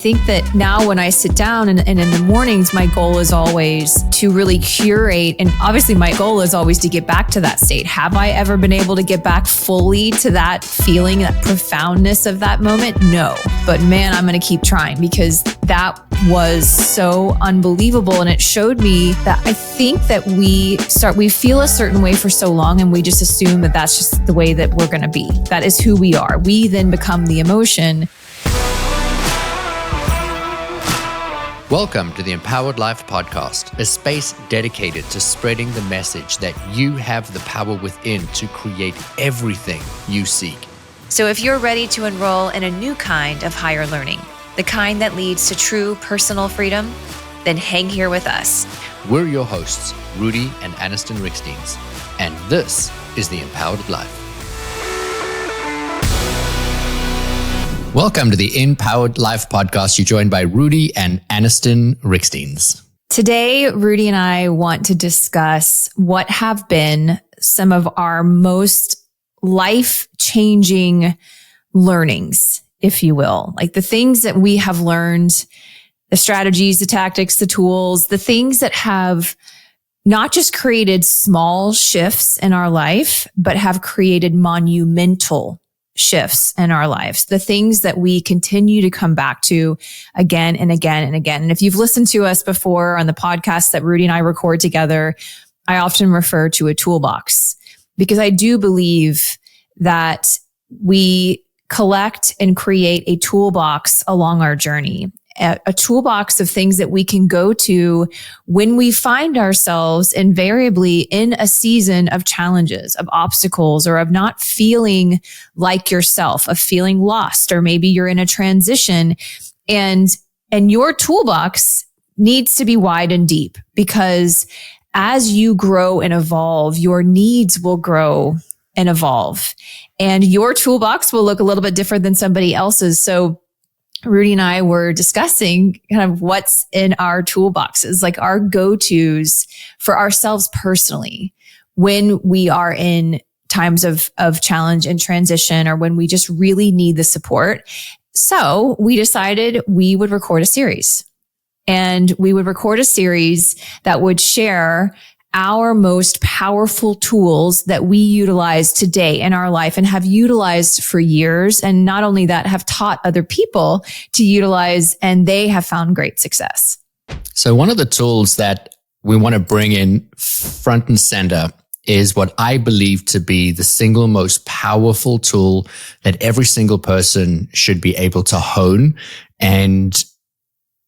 think that now when I sit down and in the mornings, my goal is always to really curate. And obviously my goal is always to get back to that state. Have I ever been able to get back fully to that feeling, that profoundness of that moment? No, but man, I'm going to keep trying because that was so unbelievable. And it showed me that I think that we feel a certain way for so long and we just assume that that's just the way that we're going to be. That is who we are. We then become the emotion. Welcome to the Empowered Life Podcast, a space dedicated to spreading the message that you have the power within to create everything you seek. So if you're ready to enroll in a new kind of higher learning, the kind that leads to true personal freedom, then hang here with us. We're your hosts, Rudi and Anniston, and this is the Empowered Life. Welcome to the Empowered Life Podcast. You're joined by Rudi and Anniston. Today, Rudi and I want to discuss what have been some of our most life-changing learnings, if you will. Like the things that we have learned, the strategies, the tactics, the tools, the things that have not just created small shifts in our life, but have created monumental shifts in our lives, the things that we continue to come back to again and again and again. And if you've listened to us before on the podcast that Rudi and I record together, I often refer to a toolbox because I do believe that we collect and create a toolbox along our journey. A toolbox of things that we can go to when we find ourselves invariably in a season of challenges, of obstacles, or of not feeling like yourself, of feeling lost, or maybe you're in a transition and your toolbox needs to be wide and deep because as you grow and evolve, your needs will grow and evolve and your toolbox will look a little bit different than somebody else's. So Rudi and I were discussing kind of what's in our toolboxes, like our go-tos for ourselves personally when we are in times of challenge and transition or when we just really need the support. So we decided we would record a series and we would record a series that would share our most powerful tools that we utilize today in our life and have utilized for years. And not only that, have taught other people to utilize and they have found great success. So one of the tools that we want to bring in front and center is what I believe to be the single most powerful tool that every single person should be able to hone. And,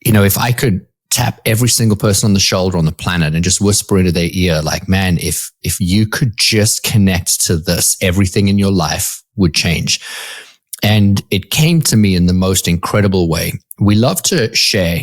you know, if I could tap every single person on the shoulder on the planet and just whisper into their ear, like, man, if you could just connect to this, everything in your life would change. And it came to me in the most incredible way. We love to share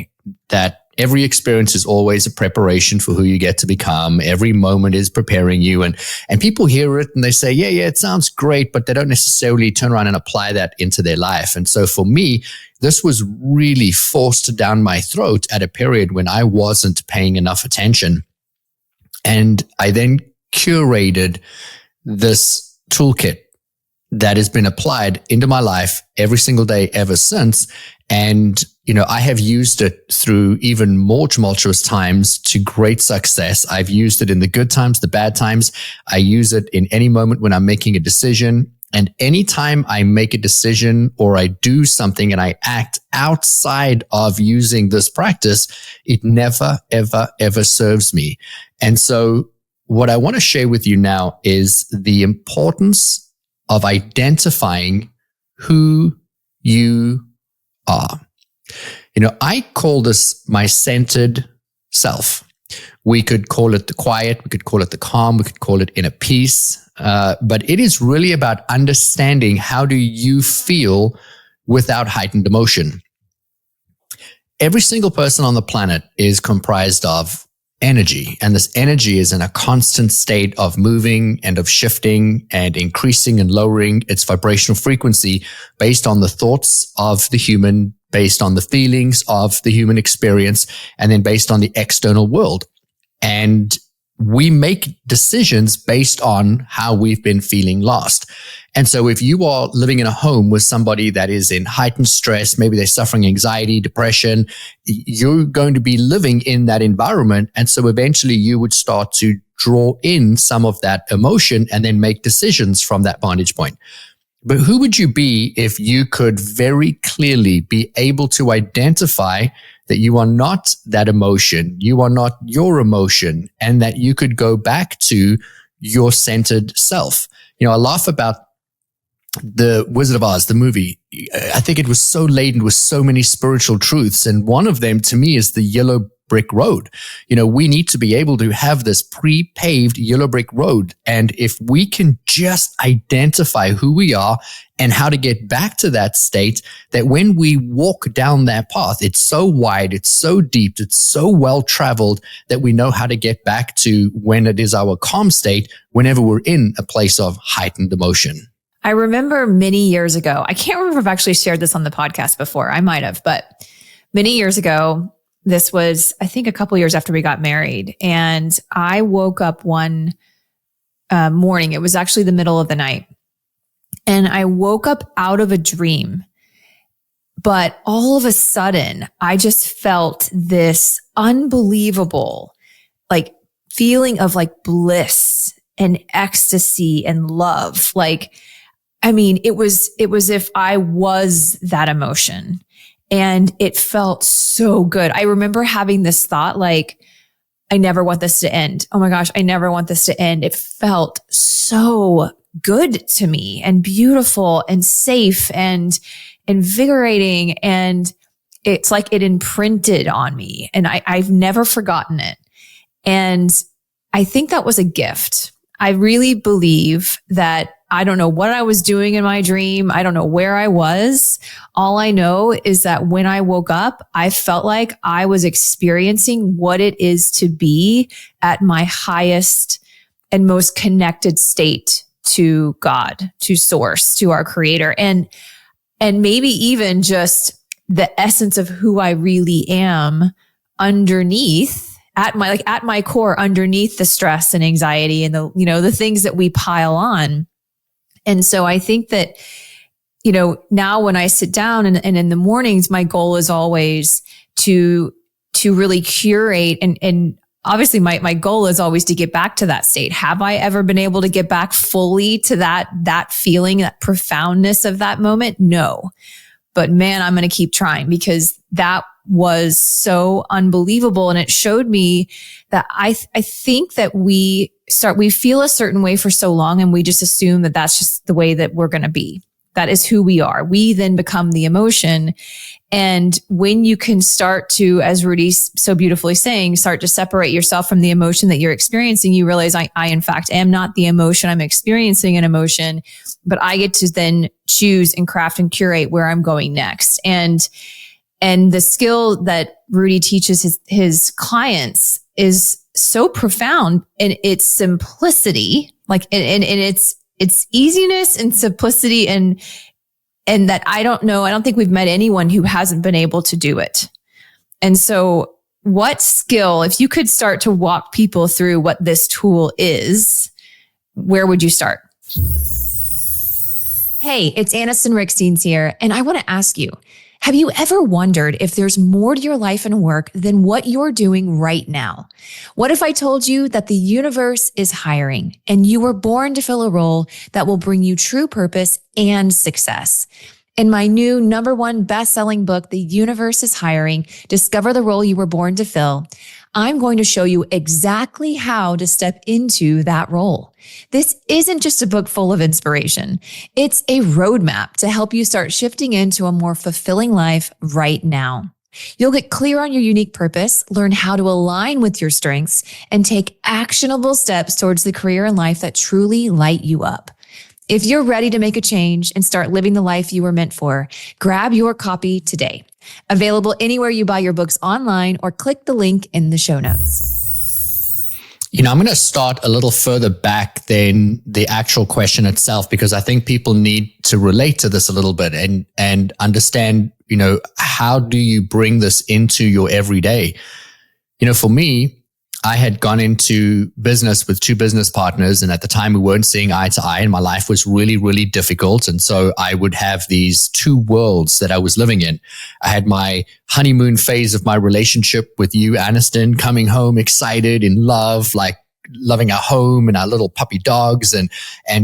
that every experience is always a preparation for who you get to become. Every moment is preparing you. And people hear it and they say, yeah, it sounds great, but they don't necessarily turn around and apply that into their life. And so for me, this was really forced down my throat at a period when I wasn't paying enough attention. And I then curated this toolkit that has been applied into my life every single day ever since. And, you know, I have used it through even more tumultuous times to great success. I've used it in the good times, the bad times. I use it in any moment when I'm making a decision. And anytime I make a decision or I do something and I act outside of using this practice, it never, ever, ever serves me. And so what I want to share with you now is the importance of identifying who you are. You know, I call this my centered self. We could call it the quiet, we could call it the calm, we could call it inner peace. But it is really about understanding how do you feel without heightened emotion. Every single person on the planet is comprised of energy, and this energy is in a constant state of moving and of shifting and increasing and lowering its vibrational frequency based on the thoughts of the human, based on the feelings of the human experience, and then based on the external world. And we make decisions based on how we've been feeling last. And so if you are living in a home with somebody that is in heightened stress, maybe they're suffering anxiety, depression, you're going to be living in that environment. And so eventually you would start to draw in some of that emotion and then make decisions from that vantage point. But who would you be if you could very clearly be able to identify that you are not that emotion, you are not your emotion, and that you could go back to your centered self? I laugh about the Wizard of Oz, the movie. I think it was so laden with so many spiritual truths. And one of them to me is the yellow brick road. We need to be able to have this pre-paved yellow brick road. And if we can just identify who we are and how to get back to that state, that when we walk down that path, it's so wide, it's so deep, it's so well traveled that we know how to get back to when it is our calm state, whenever we're in a place of heightened emotion. I remember many years ago, I can't remember if I've actually shared this on the podcast before. I might have, but many years ago, this was, I think, a couple years after we got married. And I woke up one morning. It was actually the middle of the night. And I woke up out of a dream. But all of a sudden, I just felt this unbelievable, feeling of bliss and ecstasy and love. It was if I was that emotion. And it felt so good. I remember having this thought, I never want this to end. Oh my gosh, I never want this to end. It felt so good to me and beautiful and safe and invigorating. And it's like it imprinted on me, and I've never forgotten it. And I think that was a gift. I really believe that I don't know what I was doing in my dream. I don't know where I was. All I know is that when I woke up, I felt like I was experiencing what it is to be at my highest and most connected state to God, to Source, to our Creator, and maybe even just the essence of who I really am underneath, at my core, underneath the stress and anxiety and the things that we pile on. And so I think that, now when I sit down and in the mornings, my goal is always to really curate. And obviously my goal is always to get back to that state. Have I ever been able to get back fully to that feeling, that profoundness of that moment? No. But man, I'm going to keep trying, because that was so unbelievable. And it showed me that I think that we feel a certain way for so long, and we just assume that that's just the way that we're going to be. That is who we are. We then become the emotion. And when you can start to, as Rudy's so beautifully saying, start to separate yourself from the emotion that you're experiencing, you realize I in fact am not the emotion. I'm experiencing an emotion, but I get to then choose and craft and curate where I'm going next. And the skill that Rudi teaches his clients is so profound in its simplicity, in its easiness and simplicity, and that I don't think we've met anyone who hasn't been able to do it. And so what skill, if you could start to walk people through what this tool is, where would you start? Hey, it's Anniston Ricksteins here, and I want to ask you, have you ever wondered if there's more to your life and work than what you're doing right now? What if I told you that the universe is hiring and you were born to fill a role that will bring you true purpose and success? In my new #1 best-selling book, The Universe is Hiring, Discover the Role You Were Born to Fill, I'm going to show you exactly how to step into that role. This isn't just a book full of inspiration. It's a roadmap to help you start shifting into a more fulfilling life right now. You'll get clear on your unique purpose, learn how to align with your strengths, and take actionable steps towards the career and life that truly light you up. If you're ready to make a change and start living the life you were meant for, grab your copy today. Available anywhere you buy your books online, or click the link in the show notes. I'm going to start a little further back than the actual question itself, because I think people need to relate to this a little bit and understand, how do you bring this into your everyday? For me, I had gone into business with two business partners, and at the time we weren't seeing eye to eye, and my life was really, really difficult. And so I would have these two worlds that I was living in. I had my honeymoon phase of my relationship with you, Anniston, coming home excited, in love, like loving our home and our little puppy dogs and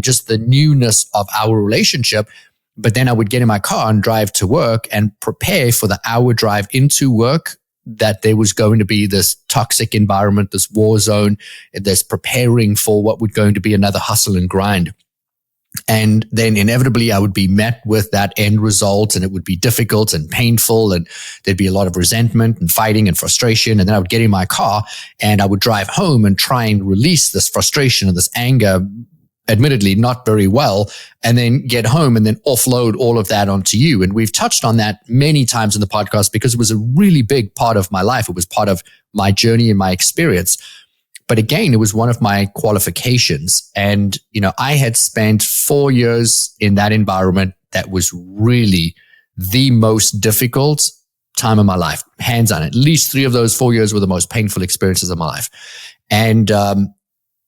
just the newness of our relationship. But then I would get in my car and drive to work and prepare for the hour drive into work, that there was going to be this toxic environment, this war zone, this preparing for what would going to be another hustle and grind. And then inevitably I would be met with that end result, and it would be difficult and painful, and there'd be a lot of resentment and fighting and frustration. And then I would get in my car and I would drive home and try and release this frustration and this anger, admittedly not very well, and then get home and then offload all of that onto you. And we've touched on that many times in the podcast because it was a really big part of my life. It was part of my journey and my experience. But again, it was one of my qualifications. And, I had spent 4 years in that environment that was really the most difficult time of my life, hands on. At least 3 of those 4 years were the most painful experiences of my life. And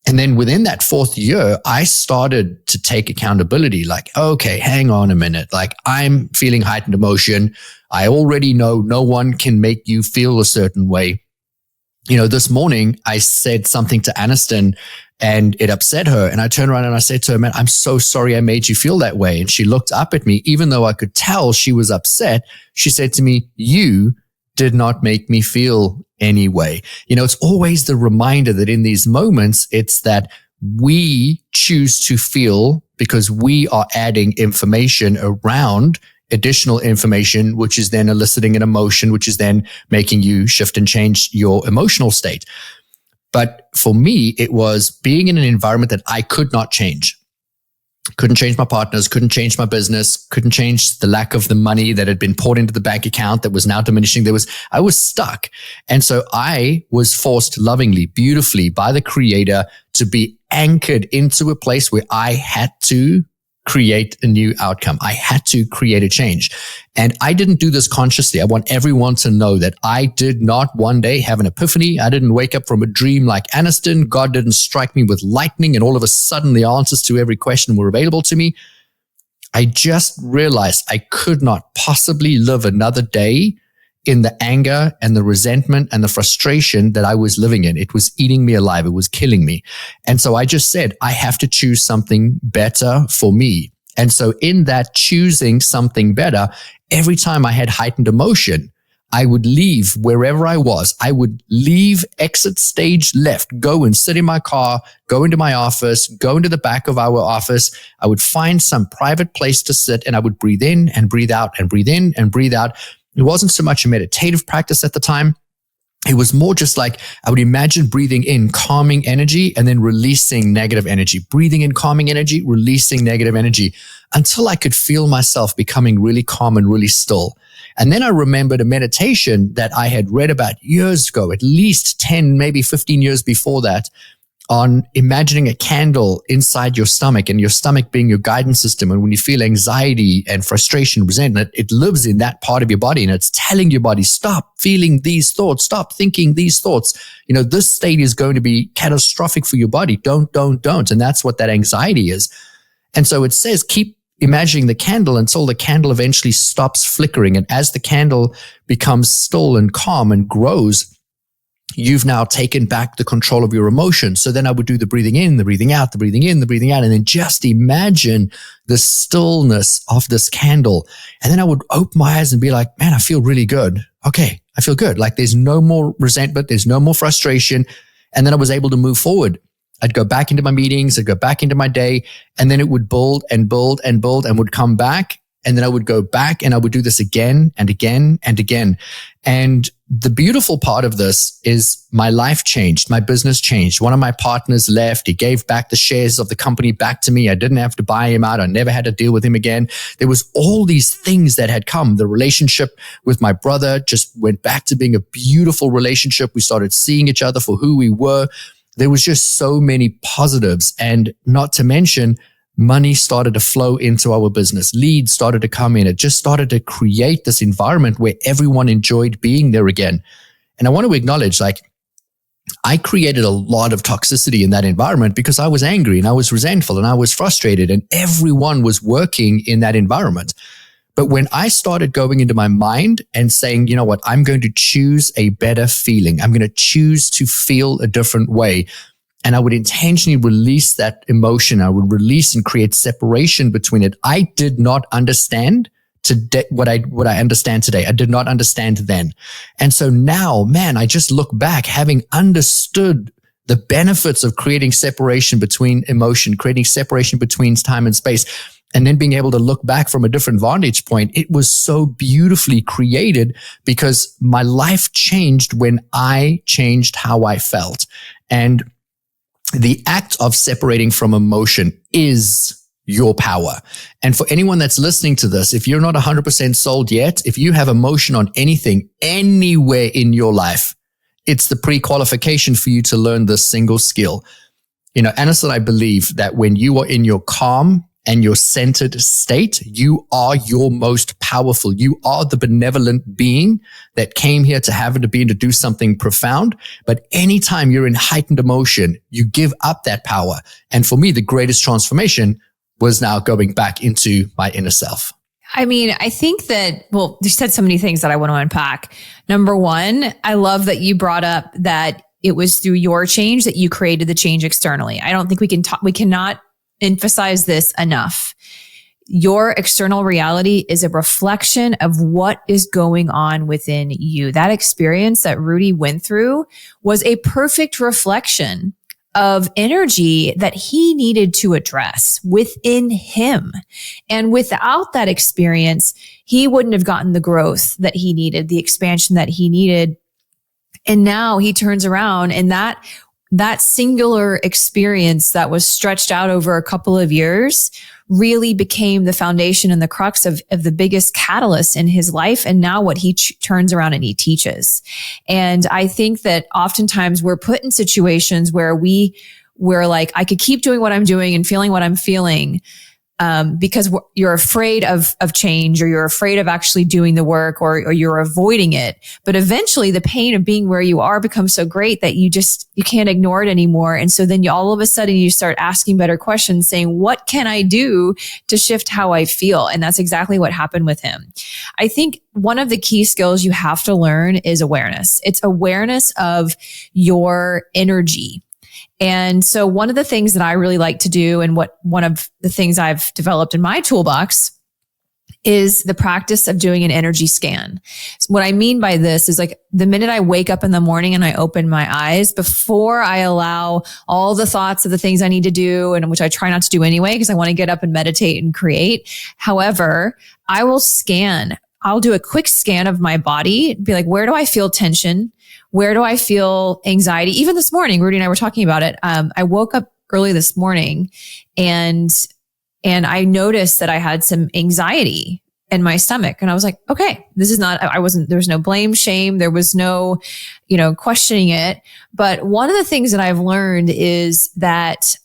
then within that 4th year, I started to take accountability, like, okay, hang on a minute. Like, I'm feeling heightened emotion. I already know no one can make you feel a certain way. This morning I said something to Anniston and it upset her. And I turned around and I said to her, man, I'm so sorry I made you feel that way. And she looked up at me, even though I could tell she was upset. She said to me, you did not make me feel anyway. It's always the reminder that in these moments, it's that we choose to feel because we are adding information around additional information, which is then eliciting an emotion, which is then making you shift and change your emotional state. But for me, it was being in an environment that I could not change. Couldn't change my partners, couldn't change my business, couldn't change the lack of the money that had been poured into the bank account that was now diminishing. I was stuck. And so I was forced lovingly, beautifully by the Creator to be anchored into a place where I had to create a new outcome. I had to create a change. And I didn't do this consciously. I want everyone to know that I did not one day have an epiphany. I didn't wake up from a dream like Anniston. God didn't strike me with lightning and all of a sudden the answers to every question were available to me. I just realized I could not possibly live another day in the anger and the resentment and the frustration that I was living in. It was eating me alive. It was killing me. And so I just said, I have to choose something better for me. And so in that choosing something better, every time I had heightened emotion, I would leave wherever I was. I would leave, exit stage left, go and sit in my car, go into my office, go into the back of our office. I would find some private place to sit and I would breathe in and breathe out and breathe in and breathe out. It wasn't so much a meditative practice at the time. It was more just like I would imagine breathing in calming energy and then releasing negative energy, breathing in calming energy, releasing negative energy until I could feel myself becoming really calm and really still. And then I remembered a meditation that I had read about years ago, at least 10, maybe 15 years before that, on imagining a candle inside your stomach and your stomach being your guidance system. And when you feel anxiety and frustration, resentment, it lives in that part of your body and it's telling your body, stop feeling these thoughts, stop thinking these thoughts. This state is going to be catastrophic for your body. Don't. And that's what that anxiety is. And so it says, keep imagining the candle until the candle eventually stops flickering. And as the candle becomes still and calm and grows, you've now taken back the control of your emotions. So then I would do the breathing in, the breathing out, the breathing in, the breathing out, and then just imagine the stillness of this candle. And then I would open my eyes and be like, man, I feel really good. Okay, I feel good. Like there's no more resentment. There's no more frustration. And then I was able to move forward. I'd go back into my meetings. I'd go back into my day. And then it would build and build and build and would come back. And then I would go back and I would do this again and again and again. And the beautiful part of this is my life changed. My business changed. One of my partners left. He gave back the shares of the company back to me. I didn't have to buy him out. I never had to deal with him again. There was all these things that had come. The relationship with my brother just went back to being a beautiful relationship. We started seeing each other for who we were. There was just so many positives. And not to mention, money started to flow into our business. Leads started to come in. It just started to create this environment where everyone enjoyed being there again. And I want to acknowledge, I created a lot of toxicity in that environment because I was angry and I was resentful and I was frustrated, and everyone was working in that environment. But when I started going into my mind and saying, you know what, I'm going to choose a better feeling. I'm going to choose to feel a different way. And I would intentionally release that emotion. I would release and create separation between it. I did not understand what I understand today. I did not understand then. And so now, man, I just look back, having understood the benefits of creating separation between emotion, creating separation between time and space, and then being able to look back from a different vantage point. It was so beautifully created because my life changed when I changed how I felt. And the act of separating from emotion is your power. And for anyone that's listening to this, if you're not 100% sold yet, if you have emotion on anything, anywhere in your life, it's the pre-qualification for you to learn this single skill. You know, Anniston, I believe that when you are in your calm and your centered state, you are your most powerful. You are the benevolent being that came here to have to be and to do something profound. But anytime you're in heightened emotion, you give up that power. And for me, the greatest transformation was now going back into my inner self. I mean, I think that, well, you said so many things that I want to unpack. Number one, I love that you brought up that it was through your change that you created the change externally. I don't think we cannot emphasize this enough. Your external reality is a reflection of what is going on within you. That experience that Rudi went through was a perfect reflection of energy that he needed to address within him. And without that experience, he wouldn't have gotten the growth that he needed, the expansion that he needed. And now he turns around, and that singular experience that was stretched out over a couple of years really became the foundation and the crux of the biggest catalyst in his life. And now what he turns around and he teaches. And I think that oftentimes we're put in situations where we're like, I could keep doing what I'm doing and feeling what I'm feeling, because you're afraid of change, or you're afraid of actually doing the work, or you're avoiding it. But eventually the pain of being where you are becomes so great that you can't ignore it anymore. And so then all of a sudden you start asking better questions, saying, what can I do to shift how I feel? And that's exactly what happened with him. I think one of the key skills you have to learn is awareness. It's awareness of your energy. And so one of the things that I really like to do, and one of the things I've developed in my toolbox, is the practice of doing an energy scan. So what I mean by this is, like, the minute I wake up in the morning and I open my eyes, before I allow all the thoughts of the things I need to do, and which I try not to do anyway, because I want to get up and meditate and create. However, I will scan. I'll do a quick scan of my body, be like, where do I feel tension? Where do I feel anxiety? Even this morning, Rudi and I were talking about it. I woke up early this morning and I noticed that I had some anxiety in my stomach. And I was like, okay, this is not, there was no blame, shame. There was no, questioning it. But one of the things that I've learned is that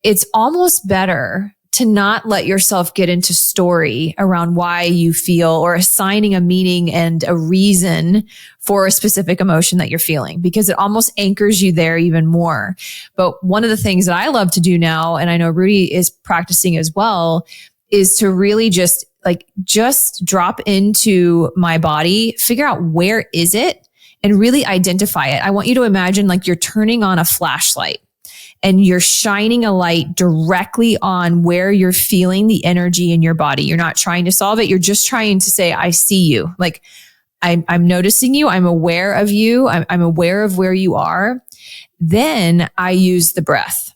it's almost better to not let yourself get into story around why you feel, or assigning a meaning and a reason for a specific emotion that you're feeling, because it almost anchors you there even more. But one of the things that I love to do now, and I know Rudi is practicing as well, is to really just drop into my body, figure out where is it, and really identify it. I want you to imagine like you're turning on a flashlight, and you're shining a light directly on where you're feeling the energy in your body. You're not trying to solve it. You're just trying to say, I see you. Like, I'm noticing you. I'm aware of you. I'm aware of where you are. Then I use the breath.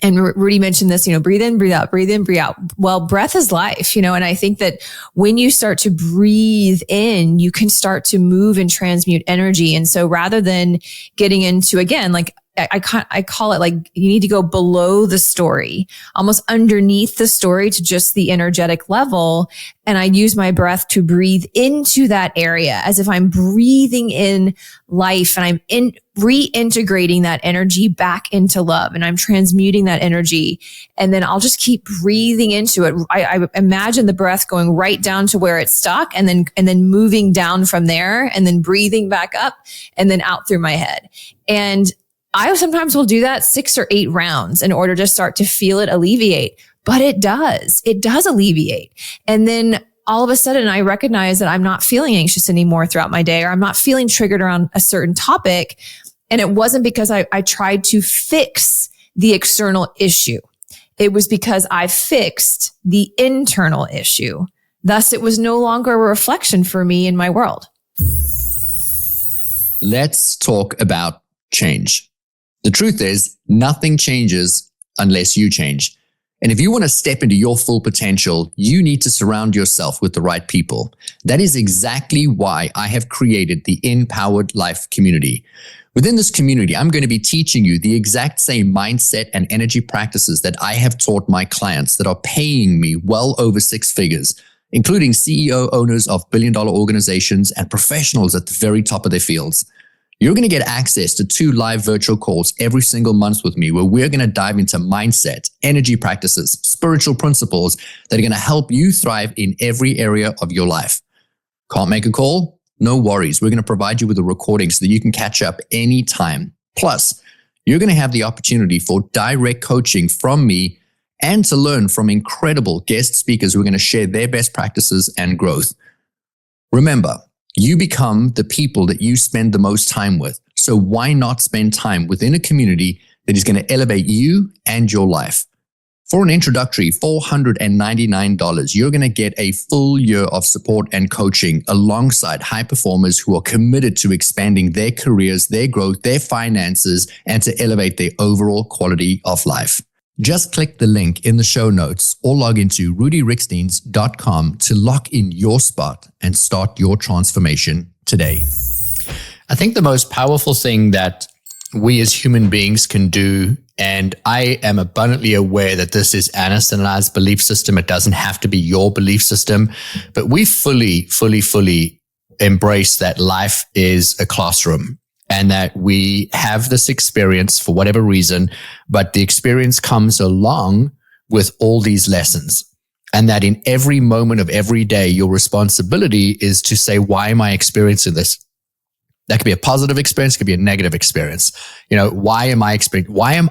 And Rudi mentioned this, breathe in, breathe out, breathe in, breathe out. Well, breath is life, and I think that when you start to breathe in, you can start to move and transmute energy. And so rather than getting into, again, like, I call it like, you need to go below the story, almost underneath the story, to just the energetic level. And I use my breath to breathe into that area as if I'm breathing in life, and I'm reintegrating that energy back into love, and I'm transmuting that energy. And then I'll just keep breathing into it. I imagine the breath going right down to where it's stuck, and then moving down from there, and then breathing back up and then out through my head. And I sometimes will do that 6 or 8 rounds in order to start to feel it alleviate. But it does alleviate. And then all of a sudden I recognize that I'm not feeling anxious anymore throughout my day, or I'm not feeling triggered around a certain topic. And it wasn't because I tried to fix the external issue. It was because I fixed the internal issue. Thus, it was no longer a reflection for me in my world. Let's talk about change. The truth is, nothing changes unless you change. And if you want to step into your full potential, you need to surround yourself with the right people. That is exactly why I have created the Empowered Life community. Within this community, I'm going to be teaching you the exact same mindset and energy practices that I have taught my clients that are paying me well over 6 figures, including CEO owners of billion-dollar organizations and professionals at the very top of their fields. You're going to get access to 2 live virtual calls every single month with me, where we're going to dive into mindset, energy practices, spiritual principles that are going to help you thrive in every area of your life. Can't make a call? No worries. We're going to provide you with a recording so that you can catch up anytime. Plus, you're going to have the opportunity for direct coaching from me and to learn from incredible guest speakers who are going to share their best practices and growth. Remember, you become the people that you spend the most time with. So why not spend time within a community that is going to elevate you and your life? For an introductory $499, you're going to get a full year of support and coaching alongside high performers who are committed to expanding their careers, their growth, their finances, and to elevate their overall quality of life. Just click the link in the show notes or log into rudyricksteins.com to lock in your spot and start your transformation today. I think the most powerful thing that we as human beings can do, and I am abundantly aware that this is Anniston and I's belief system. It doesn't have to be your belief system, but we fully embrace that life is a classroom and that we have this experience for whatever reason, but the experience comes along with all these lessons. And that in every moment of every day, your responsibility is to say, why am I experiencing this? That could be a positive experience, could be a negative experience. Why am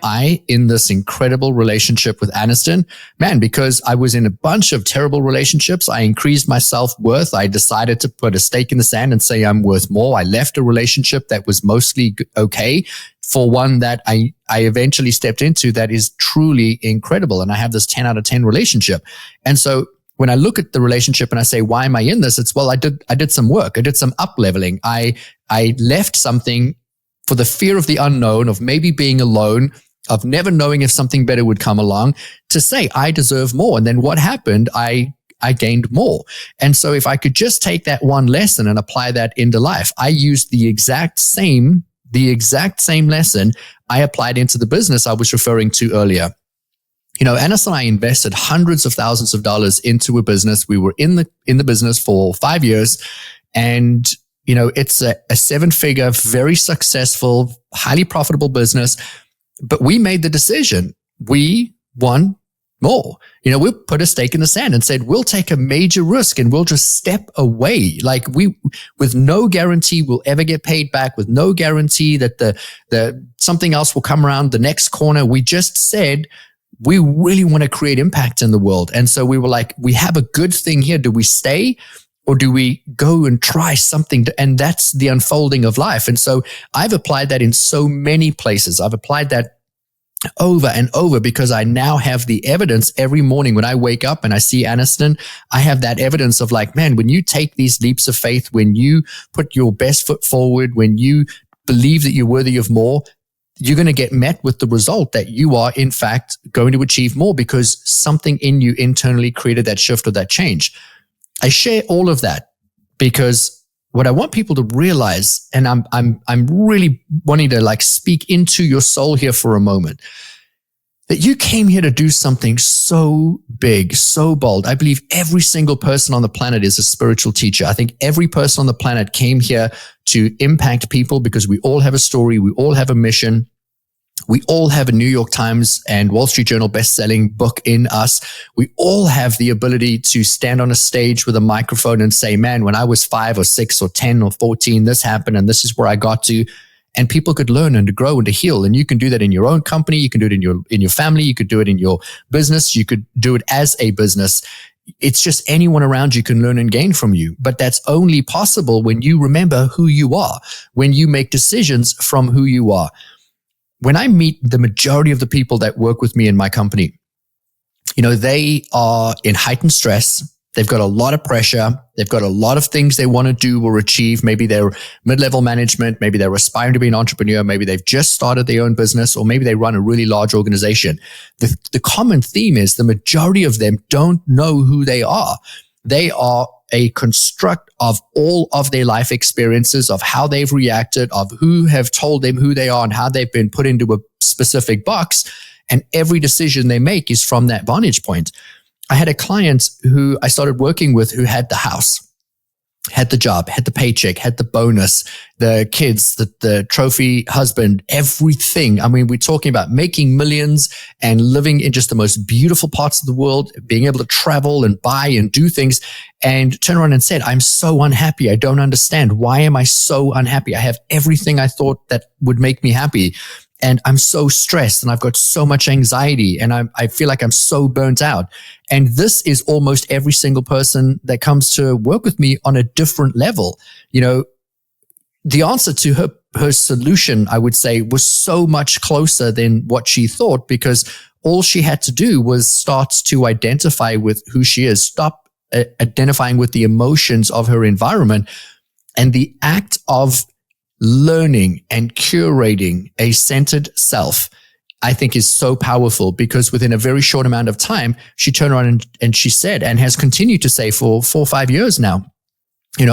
I in this incredible relationship with Anniston? Man, because I was in a bunch of terrible relationships. I increased my self-worth. I decided to put a stake in the sand and say I'm worth more. I left a relationship that was mostly okay for one that I eventually stepped into that is truly incredible. And I have this 10 out of 10 relationship. And so when I look at the relationship and I say, why am I in this? It's, well, I did some work. I did some up leveling. I left something for the fear of the unknown, of maybe being alone, of never knowing if something better would come along, to say, I deserve more. And then what happened? I gained more. And so if I could just take that one lesson and apply that into life, I used the exact same lesson I applied into the business I was referring to earlier. Anniston and I invested hundreds of thousands of dollars into a business. We were in the business for 5 years, and it's a 7-figure, very successful, highly profitable business. But we made the decision. We want more. We put a stake in the sand and said, we'll take a major risk and we'll just step away. With no guarantee we'll ever get paid back, with no guarantee that the something else will come around the next corner. We just said, we really want to create impact in the world. And so we were like, we have a good thing here. Do we stay or do we go and try something? And that's the unfolding of life. And so I've applied that in so many places. I've applied that over and over because I now have the evidence every morning when I wake up and I see Anniston. I have that evidence of man, when you take these leaps of faith, when you put your best foot forward, when you believe that you're worthy of more, you're going to get met with the result that you are, in fact, going to achieve more because something in you internally created that shift or that change. I share all of that because what I want people to realize, and I'm really wanting to speak into your soul here for a moment, that you came here to do something so big, so bold. I believe every single person on the planet is a spiritual teacher. I think every person on the planet came here to impact people because we all have a story. We all have a mission. We all have a New York Times and Wall Street Journal best-selling book in us. We all have the ability to stand on a stage with a microphone and say, man, when I was 5 or 6 or 10 or 14, this happened and this is where I got to. and people could learn and to grow and to heal. And you can do that in your own company. You can do it in your family. You could do it in your business. You could do it as a business. It's just anyone around you can learn and gain from you. But that's only possible when you remember who you are, when you make decisions from who you are. When I meet the majority of the people that work with me in my company, they are in heightened stress. They've got a lot of pressure. They've got a lot of things they want to do or achieve. Maybe they're mid-level management. Maybe they're aspiring to be an entrepreneur. Maybe they've just started their own business, or maybe they run a really large organization. The common theme is the majority of them don't know who they are. They are a construct of all of their life experiences, of how they've reacted, of who have told them who they are and how they've been put into a specific box. And every decision they make is from that vantage point. I had a client who I started working with who had the house, had the job, had the paycheck, had the bonus, the kids, the trophy husband, everything. I mean, we're talking about making millions and living in just the most beautiful parts of the world, being able to travel and buy and do things, and turn around and said, I'm so unhappy. I don't understand. Why am I so unhappy? I have everything I thought that would make me happy. And I'm so stressed and I've got so much anxiety and I feel like I'm so burnt out. And this is almost every single person that comes to work with me on a different level. The answer to her solution, I would say, was so much closer than what she thought, because all she had to do was start to identify with who she is, stop identifying with the emotions of her environment, and the act of learning and curating a centered self, I think, is so powerful, because within a very short amount of time, she turned around and she said, and has continued to say for 4 or 5 years now,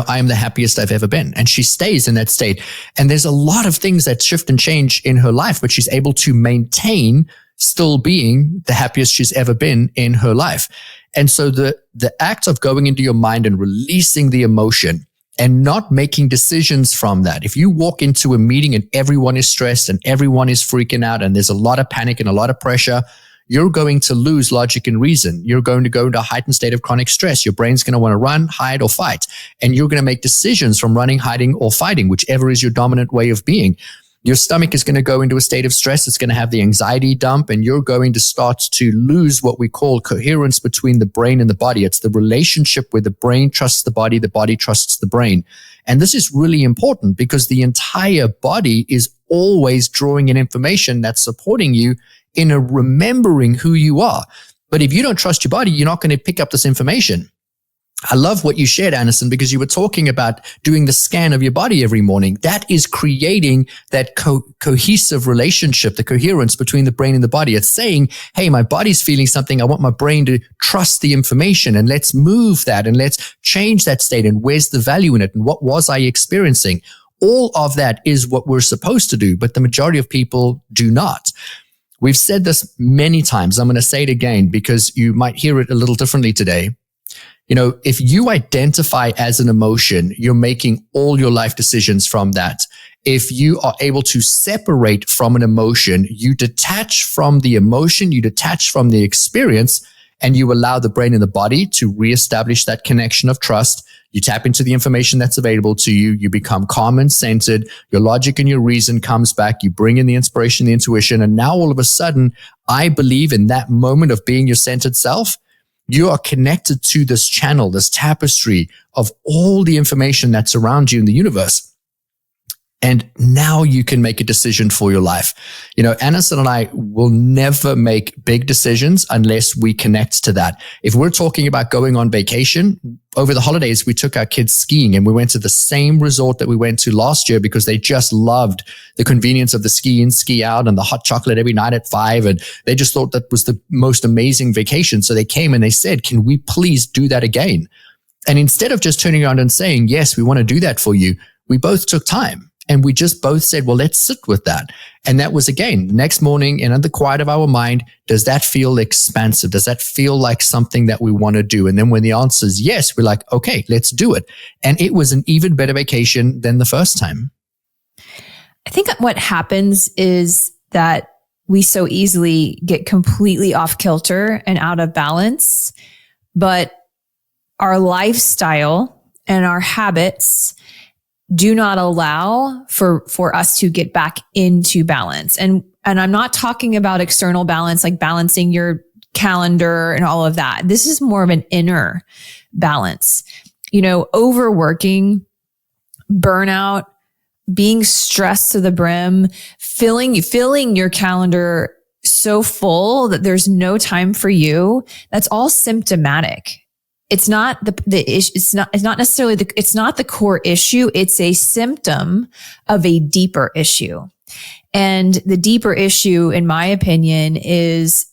I am the happiest I've ever been. And she stays in that state. And there's a lot of things that shift and change in her life, but she's able to maintain still being the happiest she's ever been in her life. And so the act of going into your mind and releasing the emotion and not making decisions from that. If you walk into a meeting and everyone is stressed and everyone is freaking out and there's a lot of panic and a lot of pressure, you're going to lose logic and reason. You're going to go into a heightened state of chronic stress. Your brain's going to want to run, hide, or fight. And you're going to make decisions from running, hiding, or fighting, whichever is your dominant way of being. Your stomach is going to go into a state of stress. It's going to have the anxiety dump, and you're going to start to lose what we call coherence between the brain and the body. It's the relationship where the brain trusts the body trusts the brain. And this is really important because the entire body is always drawing in information that's supporting you in a remembering who you are. But if you don't trust your body, you're not going to pick up this information. I love what you shared, Anniston, because you were talking about doing the scan of your body every morning. That is creating that cohesive relationship, the coherence between the brain and the body. It's saying, hey, my body's feeling something. I want my brain to trust the information, and let's move that and let's change that state. And where's the value in it? And what was I experiencing? All of that is what we're supposed to do, but the majority of people do not. We've said this many times. I'm going to say it again because you might hear it a little differently today. If you identify as an emotion, you're making all your life decisions from that. If you are able to separate from an emotion, you detach from the emotion, you detach from the experience, and you allow the brain and the body to reestablish that connection of trust. You tap into the information that's available to you. You become calm and centered. Your logic and your reason comes back. You bring in the inspiration, the intuition. And now all of a sudden, I believe in that moment of being your centered self, you are connected to this channel, this tapestry of all the information that's around you in the universe. And now you can make a decision for your life. Anniston and I will never make big decisions unless we connect to that. If we're talking about going on vacation, over the holidays, we took our kids skiing and we went to the same resort that we went to last year because they just loved the convenience of the ski in, ski out, and the hot chocolate every night at 5. And they just thought that was the most amazing vacation. So they came and they said, can we please do that again? And instead of just turning around and saying, yes, we want to do that for you, we both took time. And we just both said, well, let's sit with that. And that was, again, the next morning in the quiet of our mind, does that feel expansive? Does that feel like something that we want to do? And then when the answer is yes, we're like, okay, let's do it. And it was an even better vacation than the first time. I think what happens is that we so easily get completely off kilter and out of balance, but our lifestyle and our habits do not allow for us to get back into balance. And I'm not talking about external balance, like balancing your calendar and all of that. This is more of an inner balance. Overworking, burnout, being stressed to the brim, filling your calendar so full that there's no time for you. That's all symptomatic. It's not the issue. It's not necessarily it's not the core issue. It's a symptom of a deeper issue. And the deeper issue, in my opinion, is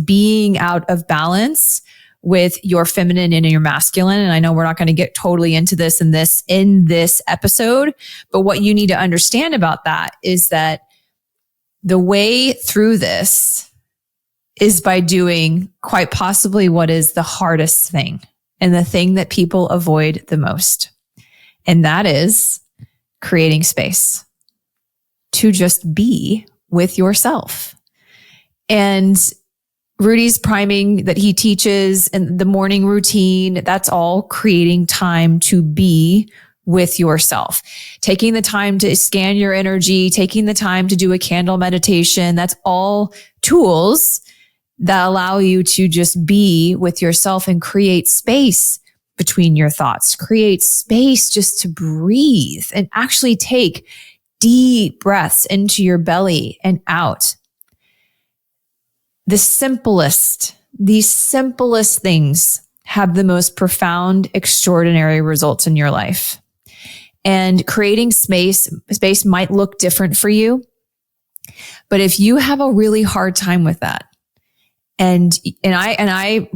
being out of balance with your feminine and your masculine. And I know we're not going to get totally into this in this episode, but what you need to understand about that is that the way through this is by doing quite possibly what is the hardest thing and the thing that people avoid the most. And that is creating space to just be with yourself. And Rudi's priming that he teaches and the morning routine, that's all creating time to be with yourself. Taking the time to scan your energy, taking the time to do a candle meditation, that's all tools that allow you to just be with yourself and create space between your thoughts, create space just to breathe and actually take deep breaths into your belly and out. These simplest things have the most profound, extraordinary results in your life. And creating space might look different for you. But if you have a really hard time with that, and I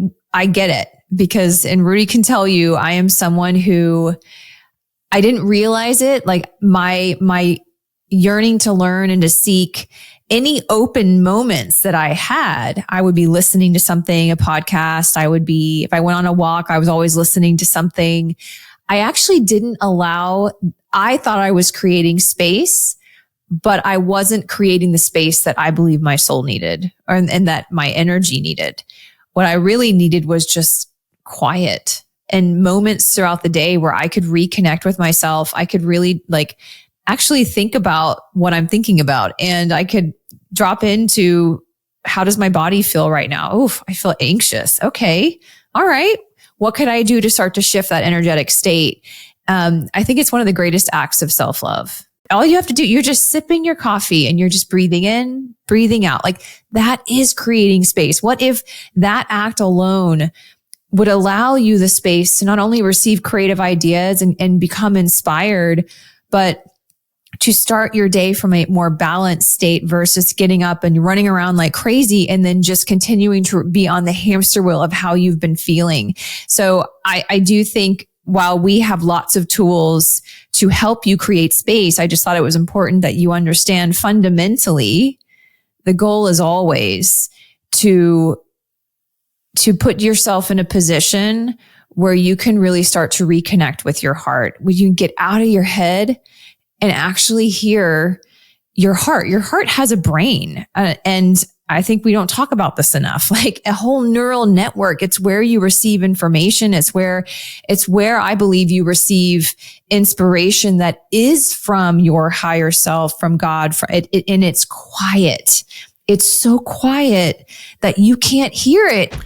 get it, because, and Rudi can tell you, I am someone who I didn't realize it, like my yearning to learn and to seek any open moments that I had, I would be listening to something, a podcast. If I went on a walk, I was always listening to something. I actually didn't allow, I thought I was creating space, but I wasn't creating the space that I believe my soul needed and that my energy needed. What I really needed was just quiet and moments throughout the day where I could reconnect with myself. I could really actually think about what I'm thinking about, and I could drop into, how does my body feel right now? Oof, I feel anxious. Okay. All right. What could I do to start to shift that energetic state? I think it's one of the greatest acts of self-love. All you have to do, you're just sipping your coffee and you're just breathing in, breathing out. Like, that is creating space. What if that act alone would allow you the space to not only receive creative ideas and become inspired, but to start your day from a more balanced state versus getting up and running around like crazy and then just continuing to be on the hamster wheel of how you've been feeling. So I do think, while we have lots of tools to help you create space, I just thought it was important that you understand fundamentally, the goal is always to put yourself in a position where you can really start to reconnect with your heart, where you can get out of your head and actually hear your heart. Your heart has a brain. And I think we don't talk about this enough, like a whole neural network. It's where you receive information. It's where I believe you receive inspiration that is from your higher self, from God. And it's quiet. It's so quiet that you can't hear it.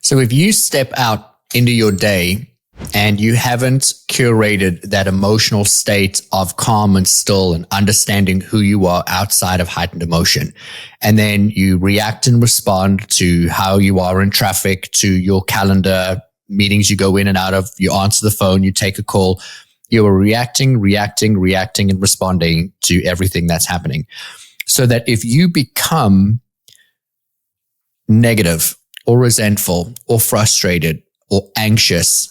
So if you step out into your day and you haven't curated that emotional state of calm and still and understanding who you are outside of heightened emotion, and then you react and respond to how you are in traffic, to your calendar, meetings you go in and out of, you answer the phone, you take a call, you are reacting, and responding to everything that's happening. So that if you become negative or resentful or frustrated or anxious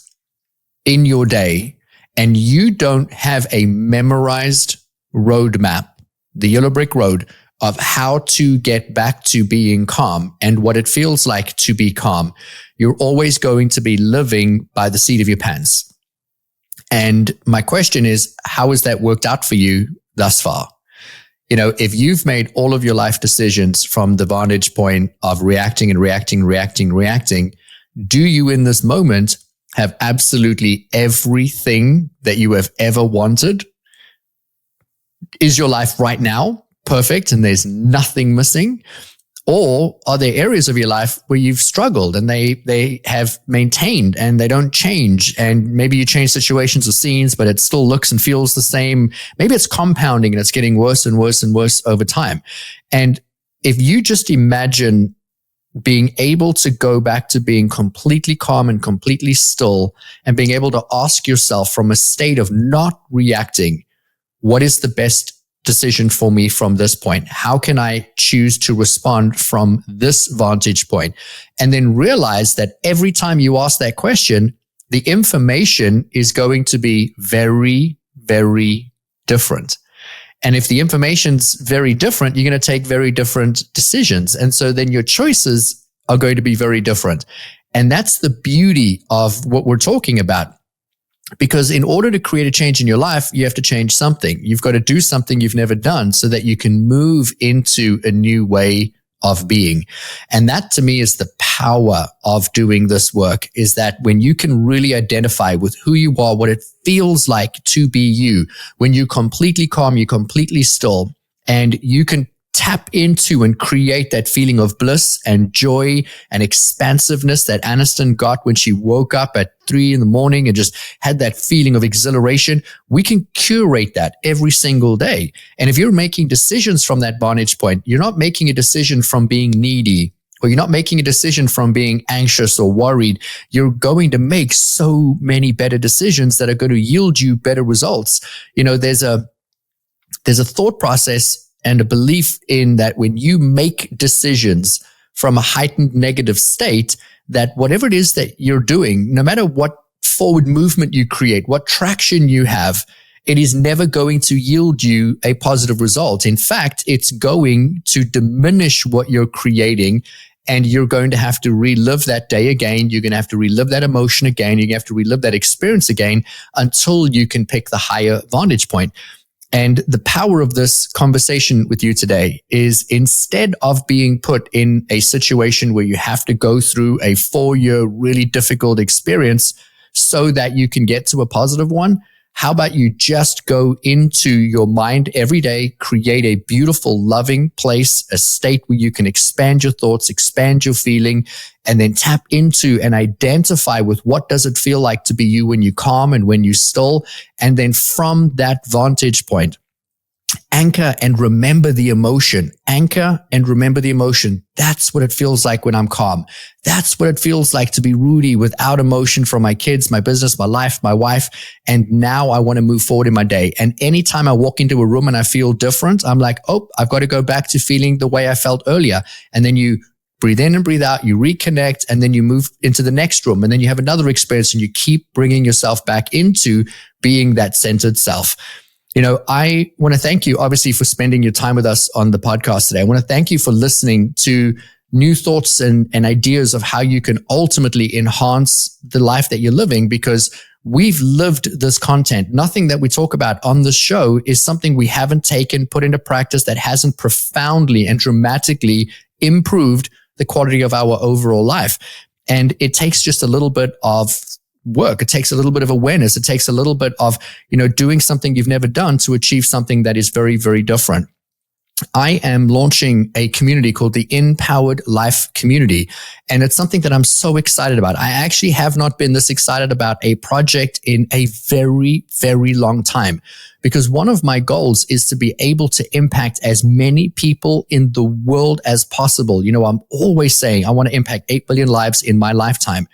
in your day, and you don't have a memorized roadmap, the yellow brick road of how to get back to being calm and what it feels like to be calm, you're always going to be living by the seat of your pants. And my question is, how has that worked out for you thus far? You know, if you've made all of your life decisions from the vantage point of reacting, do you in this moment have absolutely everything that you have ever wanted is your life right now perfect and there's nothing missing? Or are there areas of your life where you've struggled and they have maintained and they don't change? And maybe you change situations or scenes, but it still looks and feels the same. Maybe it's compounding and it's getting worse and worse and worse over time. And if you just imagine being able to go back to being completely calm and completely still and being able to ask yourself from a state of not reacting, what is the best decision for me from this point? How can I choose to respond from this vantage point? And then realize that every time you ask that question, the information is going to be very, very different. And if the information's very different, you're going to take very different decisions. And so then your choices are going to be very different. And that's the beauty of what we're talking about. Because in order to create a change in your life, you have to change something. You've got to do something you've never done so that you can move into a new way of being. And that to me is the power of doing this work, is that when you can really identify with who you are, what it feels like to be you, when you're completely calm, you're completely still, and you can tap into and create that feeling of bliss and joy and expansiveness that Anniston got when she woke up at 3 a.m. and just had that feeling of exhilaration. We can curate that every single day. And if you're making decisions from that vantage point, you're not making a decision from being needy, or you're not making a decision from being anxious or worried. You're going to make so many better decisions that are going to yield you better results. You know, there's a thought process and a belief in that when you make decisions from a heightened negative state, that whatever it is that you're doing, no matter what forward movement you create, what traction you have, it is never going to yield you a positive result. In fact, it's going to diminish what you're creating, and you're going to have to relive that day again. You're going to have to relive that emotion again. You're going to have to relive that experience again until you can pick the higher vantage point. And the power of this conversation with you today is, instead of being put in a situation where you have to go through a 4-year really difficult experience so that you can get to a positive one, how about you just go into your mind every day, create a beautiful, loving place, a state where you can expand your thoughts, expand your feeling, and then tap into and identify with what does it feel like to be you when you're calm and when you're still. And then from that vantage point, anchor and remember the emotion. Anchor and remember the emotion. That's what it feels like when I'm calm. That's what it feels like to be Rudi without emotion from my kids, my business, my life, my wife. And now I want to move forward in my day. And anytime I walk into a room and I feel different, I'm like, oh, I've got to go back to feeling the way I felt earlier. And then you breathe in and breathe out, you reconnect, and then you move into the next room. And then you have another experience and you keep bringing yourself back into being that centered self. You know, I want to thank you, obviously, for spending your time with us on the podcast today. I want to thank you for listening to new thoughts and ideas of how you can ultimately enhance the life that you're living, because we've lived this content. Nothing that we talk about on this show is something we haven't taken, put into practice, that hasn't profoundly and dramatically improved the quality of our overall life. And it takes just a little bit of work. It takes a little bit of awareness. It takes a little bit of, doing something you've never done to achieve something that is very, very different. I am launching a community called the Empowered Life Community, and it's something that I'm so excited about. I actually have not been this excited about a project in a very, very long time, because one of my goals is to be able to impact as many people in the world as possible. I'm always saying I want to impact 8 billion lives in my lifetime.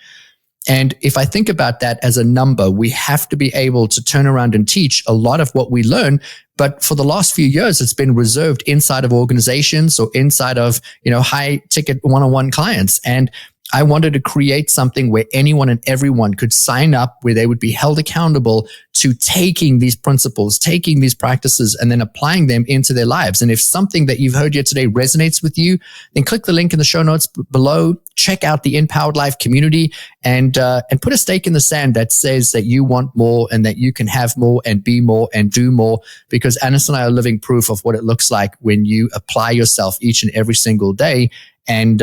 And if I think about that as a number, we have to be able to turn around and teach a lot of what we learn. But for the last few years, it's been reserved inside of organizations or inside of, high ticket one-on-one clients. And I wanted to create something where anyone and everyone could sign up, where they would be held accountable to taking these principles, taking these practices, and then applying them into their lives. And if something that you've heard here today resonates with you, then click the link in the show notes below, check out the Empowered Life Community, and put a stake in the sand that says that you want more and that you can have more and be more and do more, because Anniston and I are living proof of what it looks like when you apply yourself each and every single day. And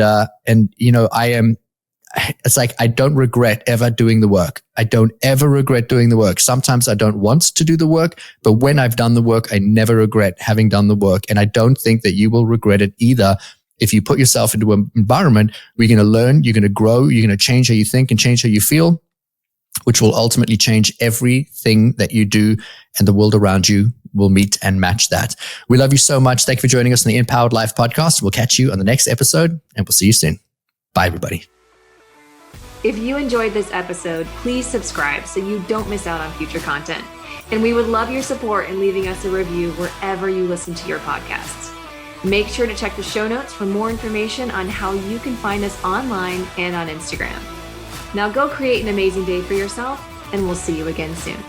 it's like, I don't regret ever doing the work. I don't ever regret doing the work. Sometimes I don't want to do the work, but when I've done the work, I never regret having done the work. And I don't think that you will regret it either. If you put yourself into an environment where you're going to learn, you're going to grow, you're going to change how you think and change how you feel, which will ultimately change everything that you do, and the world around you will meet and match that. We love you so much. Thank you for joining us on the Empowered Life podcast. We'll catch you on the next episode, and we'll see you soon. Bye, everybody. If you enjoyed this episode, please subscribe so you don't miss out on future content. And we would love your support in leaving us a review wherever you listen to your podcasts. Make sure to check the show notes for more information on how you can find us online and on Instagram. Now go create an amazing day for yourself, and we'll see you again soon.